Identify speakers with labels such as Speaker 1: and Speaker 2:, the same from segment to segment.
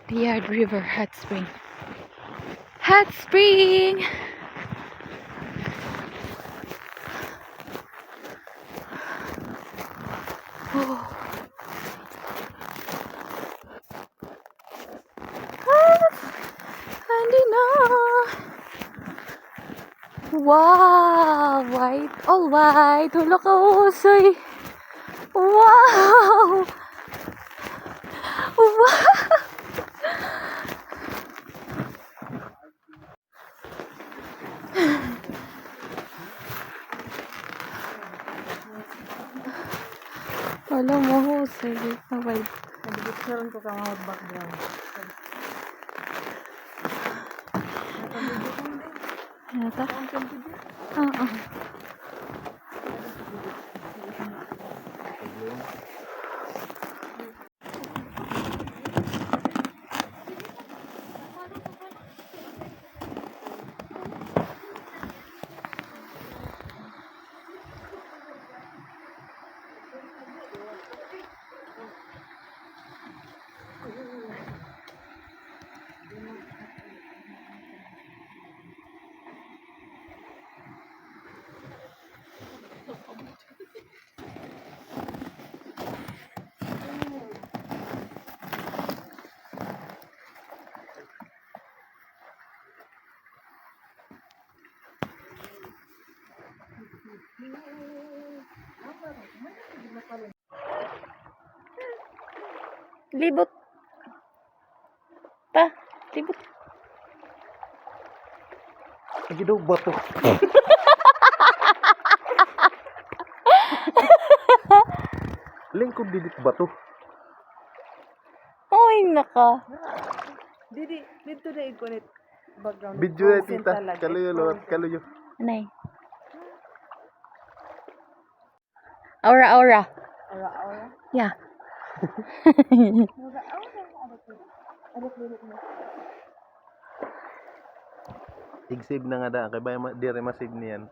Speaker 1: Liard River Hot Spring. Hot Spring! Oh. Andi na! Wow! White! All white! Hulo ka usoy! Wow! Wow! Wala mo husay. Naway.
Speaker 2: Nag-picturean ko ka mga background.
Speaker 1: Ano ta? Oo. Libot. Pa, libot.
Speaker 3: Lagi daw bato. Lingkod didit bato.
Speaker 1: Oy, naka.
Speaker 2: Dito na i-connect background.
Speaker 3: Video na tita. Kaluyo lord, kaluyo.
Speaker 1: Anay. Aura, aura.
Speaker 2: Aura, aura.
Speaker 1: Yeah.
Speaker 2: Aura, aura. Arat lilit mo.
Speaker 3: I-save na nga da. Kaya ba di rin ma-save niyan.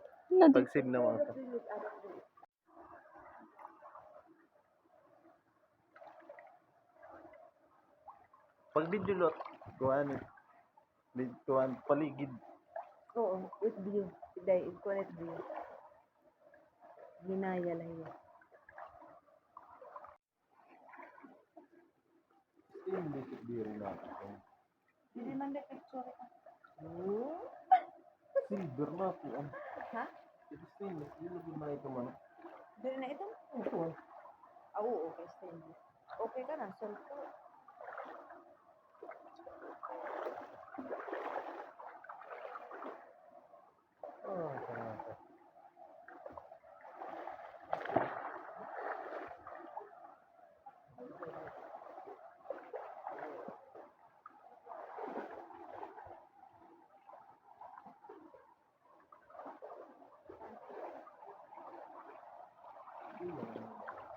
Speaker 3: Pag-save na mga. Pag video lot, kuhaan paligid.
Speaker 2: Oo, with view. Today, i-connect view. Ginaya lang yun.
Speaker 3: Hindi di rin na.
Speaker 2: Hindi man na picture.
Speaker 3: Silver na po.
Speaker 2: Ha?
Speaker 3: Ito stainless. Hindi na ito man.
Speaker 2: Dili na ito?
Speaker 3: Ito.
Speaker 2: Oo, okay, stainless. Okay ka na, solve ko.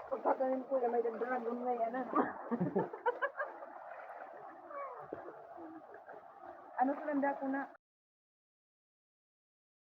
Speaker 2: Pagkakanin ko na may dragon na yan. Ano sa landa ko na?